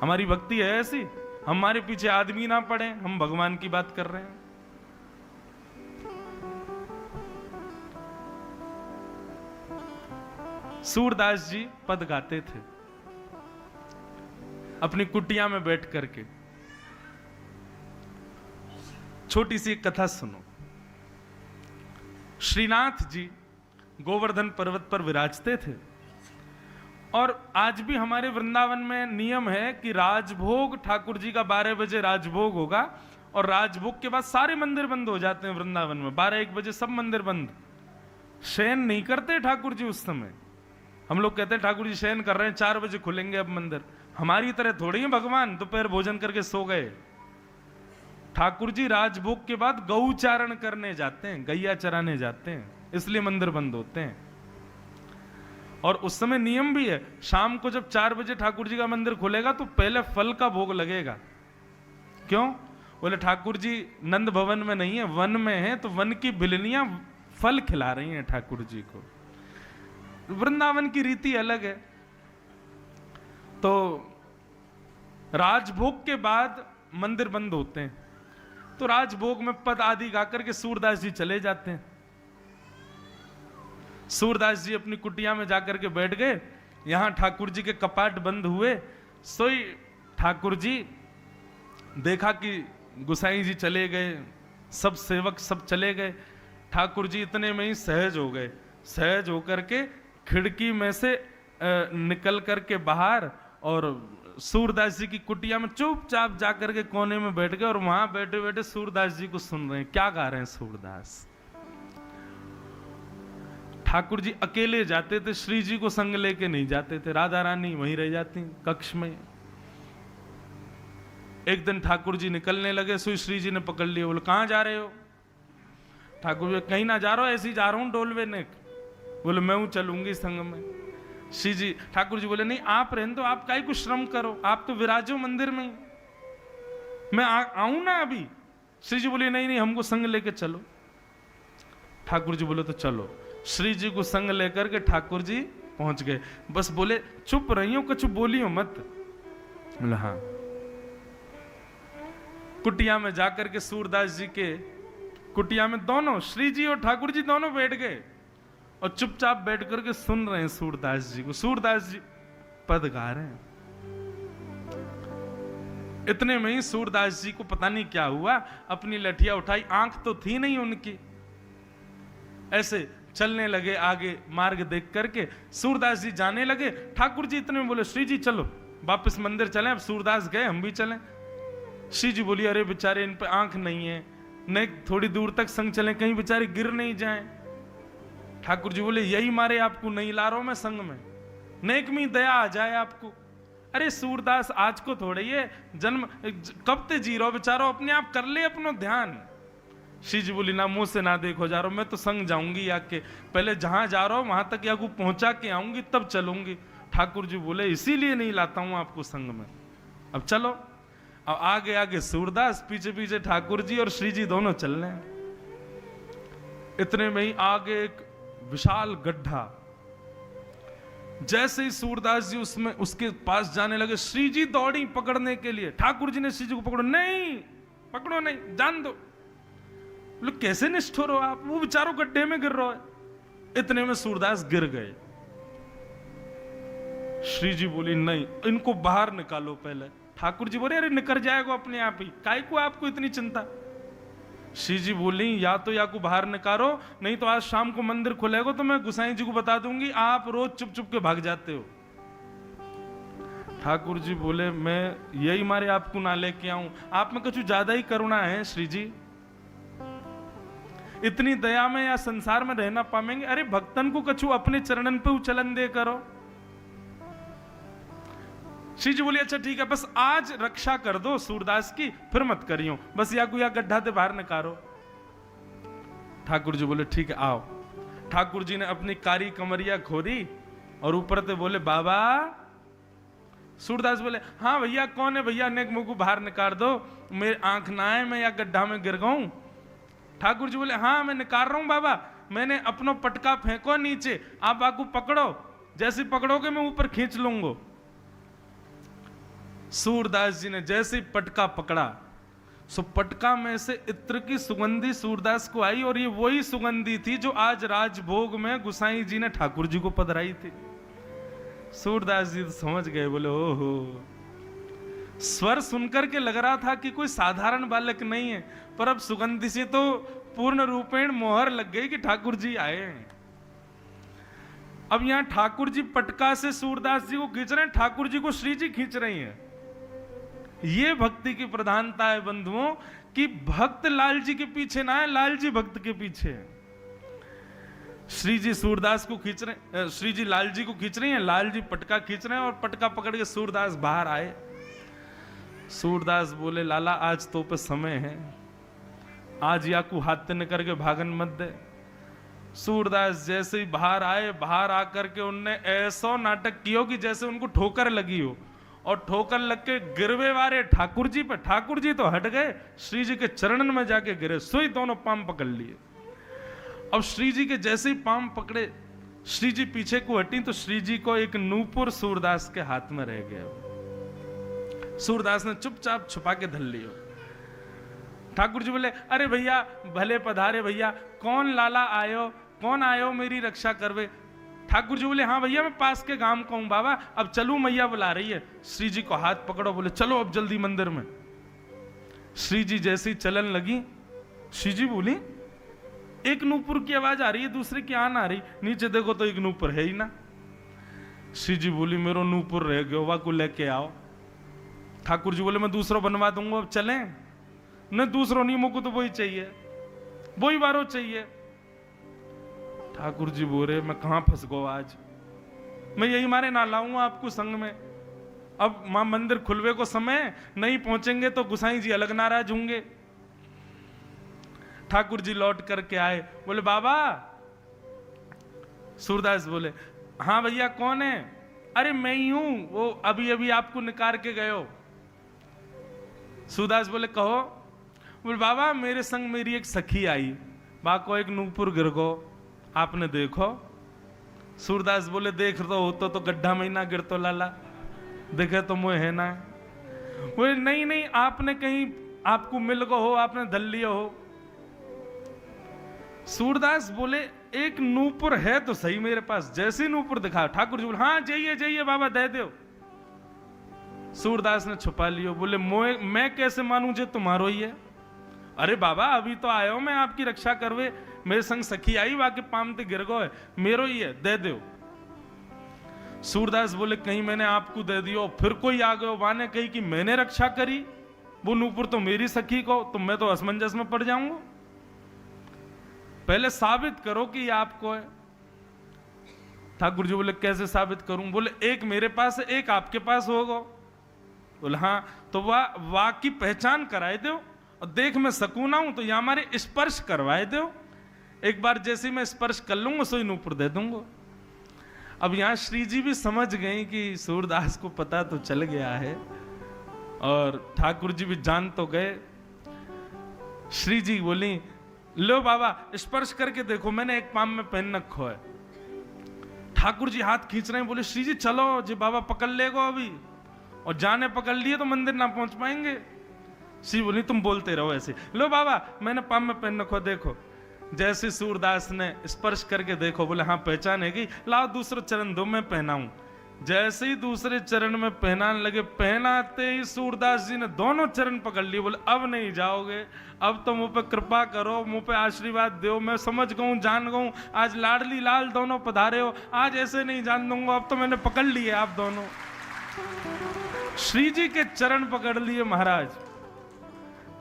हमारी भक्ति है ऐसी, हमारे पीछे आदमी ना पड़े, हम भगवान की बात कर रहे हैं। सूरदास जी पद गाते थे अपनी कुटिया में बैठ करके। छोटी सी एक कथा सुनो। श्रीनाथ जी गोवर्धन पर्वत पर विराजते थे और आज भी हमारे वृंदावन में नियम है कि राजभोग ठाकुर जी का 12 बजे राजभोग होगा और राजभोग के बाद सारे मंदिर बंद हो जाते हैं वृंदावन में। 12-1 बजे सब मंदिर बंद। शयन नहीं करते ठाकुर जी उस समय। हम लोग कहते हैं ठाकुर जी शयन कर रहे हैं, 4 बजे खुलेंगे अब मंदिर। हमारी तरह थोड़ी है भगवान दोपहर भोजन करके सो गए। ठाकुर जी राजभोग के बाद गौचारण करने जाते हैं, गैया चराने जाते हैं, इसलिए मंदिर बंद होते हैं। और उस समय नियम भी है, शाम को जब 4 बजे ठाकुर जी का मंदिर खुलेगा तो पहले फल का भोग लगेगा। क्यों? बोले ठाकुर जी नंद भवन में नहीं है, वन में है, तो वन की बिलनियां फल खिला रही हैं ठाकुर जी को। वृंदावन की रीति अलग है। तो राजभोग के बाद मंदिर बंद होते हैं, तो राजभोग में पद आदि गाकर के सूरदास जी चले जाते हैं। सूरदास जी अपनी कुटिया में जाकर के बैठ गए। यहां ठाकुर जी के कपाट बंद हुए। सोई ठाकुर जी देखा कि गुसाई जी चले गए, सब सेवक सब चले गए। ठाकुर जी इतने में ही सहज हो गए। सहज होकर के खिड़की में से निकल करके बाहर और सूरदास जी की कुटिया में चुपचाप जाकर के कोने में बैठ गए और वहां बैठे बैठे सूरदास जी को सुन रहे हैं। क्या गा रहे हैं सूरदास? ठाकुर जी अकेले जाते थे, श्री जी को संग लेके नहीं जाते थे। राधा रानी वहीं रह जाती कक्ष में। एक दिन ठाकुर जी निकलने लगे, सुई श्री जी ने पकड़ लिया। बोले कहां जा रहे हो? ठाकुर जी कहीं ना जा रहा हूं, ऐसे ही जा रहा हूं डोलवे ने। बोले मैं हूं चलूंगी संग में। श्री जी ठाकुर जी बोले नहीं आप रहने दो, आप काहे को श्रम करो, आप तो विराजो मंदिर में, मैं आऊं ना अभी। श्री जी बोले नहीं नहीं हमको संग लेके चलो। ठाकुर जी बोले तो चलो। श्री जी को संग लेकर के ठाकुर जी पहुंच गए। बस बोले चुप रही हो, कुछ बोलियो मत। बोले हाँ। कुटिया में जाकर के सूरदास जी के कुटिया में दोनों श्री जी और ठाकुर जी दोनों बैठ गए और चुपचाप बैठ करके सुन रहे हैं सूरदास जी को। सूरदास जी पद गा रहे हैं। इतने में ही सूरदास जी को पता नहीं क्या हुआ, अपनी लठिया उठाई, आंख तो थी नहीं उनकी, ऐसे चलने लगे आगे मार्ग देख करके। सूरदास जी जाने लगे। ठाकुर जी इतने में बोले श्री जी चलो वापस मंदिर चलें। अब सूरदास गए हम भी चलें। श्री जी बोली अरे बेचारे इन पे आंख नहीं है, नहीं थोड़ी दूर तक संग चलें, कहीं बेचारे गिर नहीं जाएं। ठाकुर जी बोले यही मारे आपको नहीं ला रहा हूं मैं संग में, नेक में दया आ जाए आपको। अरे सूरदास आज को थोड़े ये जन्म कब ते जी रहो बेचारो, अपने आप कर ले अपनो ध्यान। श्री जी बोली ना मुंह से ना देखो जा रहा हूं, मैं तो संग जाऊंगी आके, पहले जहां जा रहा हूं वहां तक या को पहुंचा के आऊंगी तब चलूंगी। ठाकुर जी बोले इसीलिए नहीं लाता हूं आपको संग में, अब चलो। अब आगे आगे सूरदास, पीछे पीछे ठाकुर जी और श्री जी दोनों चल रहे हैं। इतने में ही आगे एक विशाल गड्ढा। जैसे ही सूरदास जी उसमें उसके पास जाने लगे, श्री जी दौड़ी पकड़ने के लिए। ठाकुर जी ने श्री जी को पकड़ो, नहीं पकड़ो नहीं, जान दो। लोग कैसे निष्ठुर हो आप, वो बेचारों गड्ढे में गिर रहा है। इतने में सूरदास गिर गए। श्री जी बोली नहीं इनको बाहर निकालो पहले। ठाकुर जी बोले अरे निकल जाएगा अपने आप ही, काहे को आपको इतनी चिंता। श्री जी बोली या तो या को बाहर निकालो, नहीं तो आज शाम को मंदिर खुलेगा तो मैं गुसाई जी को बता दूंगी आप रोज चुप चुप के भाग जाते हो। ठाकुर जी बोले मैं यही मारे आपको ना लेके आऊं, आप में कुछ ज्यादा ही करुणा है श्री जी, इतनी दया में या संसार में रहना पाएंगे। अरे भक्तन को कछु अपने चरणन पे उचलन दे करो। श्री जी बोली अच्छा ठीक है, बस आज रक्षा कर दो सूरदास की, फिर मत करियो, बस या को या गड्ढा ते बाहर निकालो। ठाकुर जी बोले ठीक है आओ। ठाकुर जी ने अपनी कारी कमरिया खोदी और ऊपर से बोले बाबा। सूरदास बोले हाँ भैया कौन है भैया, नेक मुंह को बाहर निकाल दो, मेरी आंख ना है, मैं या गड्ढा में गिर गऊं। ठाकुर जी बोले हाँ मैं निकाल रहा हूं बाबा, मैंने अपना पटका फेंको नीचे, आप आकू पकड़ो, जैसे पकड़ोगे मैं ऊपर खींच लूंगा। सूरदास जी ने जैसे ही पटका पकड़ा, सो पटका में से इत्र की सुगंधी सूरदास को आई, और ये वही सुगंधी थी जो आज राजभोग में गुसाई जी ने ठाकुर जी को पधराई थी। सूरदास जी तो समझ गए, बोले ओहो। स्वर सुनकर के लग रहा था कि कोई साधारण बालक नहीं है, पर अब सुगंधी से तो पूर्ण रूपेण मोहर लग गई कि ठाकुर जी आए हैं। अब यहां ठाकुर जी पटका से सूरदास जी को खींच रहे हैं, ठाकुर जी को श्री जी खींच रही हैं। ये भक्ति की प्रधानता है बंधुओं, कि भक्त लाल जी के पीछे ना है, लाल जी भक्त के पीछे है। श्री जी सूरदास को खींच रहे, श्री जी लाल जी को खींच रही हैं, लाल जी पटका खींच रहे हैं, और पटका पकड़ के सूरदास बाहर आए। सूरदास बोले लाला आज तो पे समय है, आज या को हाथ न करके भागन मत दे। सूरदास जैसे ही बाहर आए, बाहर आकर के उनने ऐसा नाटक किया कि जैसे उनको ठोकर लगी हो, और ठोकर लग के गिरवे वारे ठाकुर जी पे। ठाकुर जी तो हट गए, श्री जी के चरणन में जाके गिरे, सोई दोनों पाम पकड़ लिए। अब श्री जी के जैसे ही पाम पकड़े, श्री जी पीछे को हटी तो श्री जी को एक नूपुर सूरदास के हाथ में रह गया। सूरदास ने चुपचाप छुपा के धर लियो। ठाकुर जी बोले अरे भैया भले पधारे भैया, कौन लाला आयो, कौन आयो मेरी रक्षा करवे। ठाकुर जी बोले हाँ भैया मैं पास के गांव का हूं बाबा, अब चलूं मैया बुला रही है। श्री जी को हाथ पकड़ो, बोले चलो अब जल्दी मंदिर में। श्री जी जैसे ही चलन लगी, श्री जी बोली एक नूपुर की आवाज आ रही है, दूसरे की आन आ रही, नीचे देखो तो एक नूपुर है ही ना। श्री जी बोली मेरो नूपुर रह गयो, वा को लेके आओ। ठाकुर जी बोले मैं दूसरा बनवा दूंगा, अब चलें। न दूसरों नहीं, मुझको तो वही चाहिए, वही बारो चाहिए। ठाकुर जी बोले मैं कहां फंस गो आज, मैं यही मारे ना लाऊंगा आपको संग में। अब मां मंदिर खुलवे को समय नहीं पहुंचेंगे तो गुसाई जी अलग नाराज होंगे। ठाकुर जी लौट करके आए, बोले बाबा। सूरदास बोले हाँ भैया कौन है। अरे मैं ही हूं, वो अभी अभी आपको निकाल के गए हो। सूरदास बोले कहो। बोले बाबा मेरे संग मेरी एक सखी आई, बा को एक नूपुर गिर गो, आपने देखो। सूरदास बोले देख तो गड्ढा में ना गिर तो लाला, देखे तो मुझे है ना। बोले नहीं नहीं आपने कहीं आपको मिल गो हो, आपने धल लिया हो। सूरदास बोले एक नूपुर है तो सही मेरे पास, जैसे नूपुर दिखा। ठाकुर जी बोले हाँ जाइए जाइए बाबा दे दो। सूरदास ने छुपा लियो, बोले मैं कैसे मानूं जे तुम्हारो ही है। अरे बाबा अभी तो आयो मैं आपकी रक्षा करवे, मेरे संग सखी आई वाके पाम ते गिर गो है, मेरो ही है दे दो। सूरदास बोले कहीं मैंने आपको दे दियो फिर कोई आ गयो वाने कही कि मैंने रक्षा करी, वो नूपुर तो मेरी सखी को, तो मैं तो असमंजस में पड़ जाऊंगा। पहले साबित करो कि ये आपको है। ठाकुर जी बोले कैसे साबित करूं। बोले एक मेरे पास है, एक आपके पास होगा। बोले हाँ तो वाह की पहचान कराए दो, और देख मैं सकूं ना हूं तो यहां हमारे स्पर्श करवाए दो। एक बार जैसे मैं स्पर्श कर लूंगा सोई नूपुर दे दूंगा। अब यहां श्री जी भी समझ गए कि सूरदास को पता तो चल गया है, और ठाकुर जी भी जान तो गए। श्री जी बोली लो बाबा स्पर्श करके देखो, मैंने एक पाम में पहन रखो है। ठाकुर जी हाथ खींच रहे हैं, बोले श्री जी चलो जी बाबा पकड़ लेगो अभी, और जाने पकड़ लिए तो मंदिर ना पहुंच पाएंगे। श्री बोली तुम बोलते रहो ऐसे। लो बाबा मैंने पाम में पहन रखो देखो। जैसे सूरदास ने स्पर्श करके देखो, बोले हाँ पहचान है कि लाओ दूसरा चरण दो मैं पहनाऊं। जैसे ही दूसरे चरण में पहनाने लगे, पहनाते ही सूरदास जी ने दोनों चरण पकड़ लिए। बोले अब नहीं जाओगे, अब तो मुझ पे कृपा करो, मुझ पे आशीर्वाद दो, मैं समझ गऊं जान गऊं, आज लाडली लाल दोनों पधारे हो, आज ऐसे नहीं जान दूंगा, अब तो मैंने पकड़ लिए आप दोनों। श्री जी के चरण पकड़ लिए महाराज।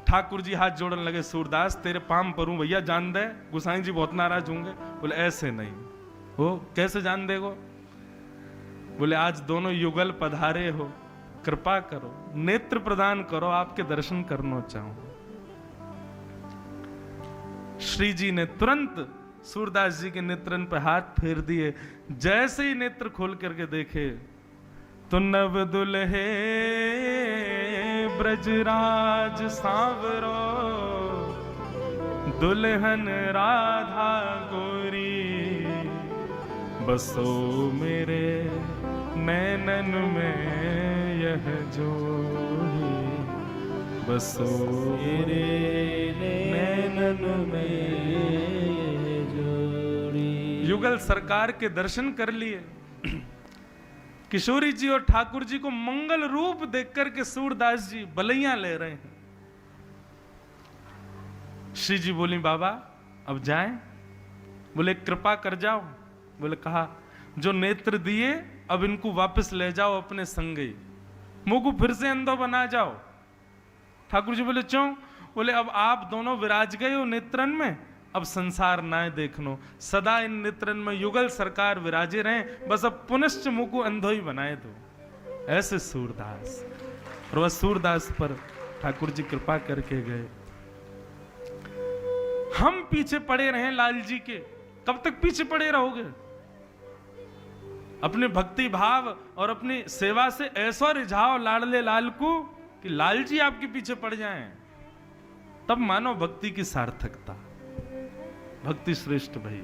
ठाकुर जी हाथ जोड़ने लगे, सूरदास तेरे पाम परूं भैया जान दे, गुसाई जी बहुत नाराज होंगे। बोले ऐसे नहीं हो, कैसे जान देगो। बोले आज दोनों युगल पधारे हो, कृपा करो, नेत्र प्रदान करो, आपके दर्शन करना चाहूं। श्री जी ने तुरंत सूरदास जी के नेत्रन पर हाथ फेर दिए। जैसे ही नेत्र खोल करके देखे तो नव दुल्हे ब्रजराज सांवरो, दुल्हन राधा गोरी, बसो मेरे नैनन में यह जोड़ी बसो मेरे नैनन में जोड़ी। युगल सरकार के दर्शन कर लिए। किशोरी जी और ठाकुर जी को मंगल रूप देख करके सूरदास जी बलैया ले रहे हैं। श्री जी बोली बाबा अब जाएं? बोले कृपा कर जाओ। बोले कहा जो नेत्र दिए अब इनको वापस ले जाओ अपने संगे, मुंह को फिर से अंधो बना जाओ। ठाकुर जी बोले क्यों? बोले अब आप दोनों विराज गए हो नेत्रन में, अब संसार ना देखनो, सदा इन नेत्रन में युगल सरकार विराजे रहे, बस अब पुनश्च मुंह को अंधो ही बनाए दो। ऐसे सूरदास, और वह सूरदास पर ठाकुर जी कृपा करके गए। हम पीछे पड़े रहे लाल जी के, कब तक पीछे पड़े रहोगे? अपने भक्ति भाव और अपनी सेवा से ऐसा रिझाओ लाडले लाल को कि लाल जी आपके पीछे पड़ जाएं, तब मानो भक्ति की सार्थकता। भक्ति श्रेष्ठ भाई।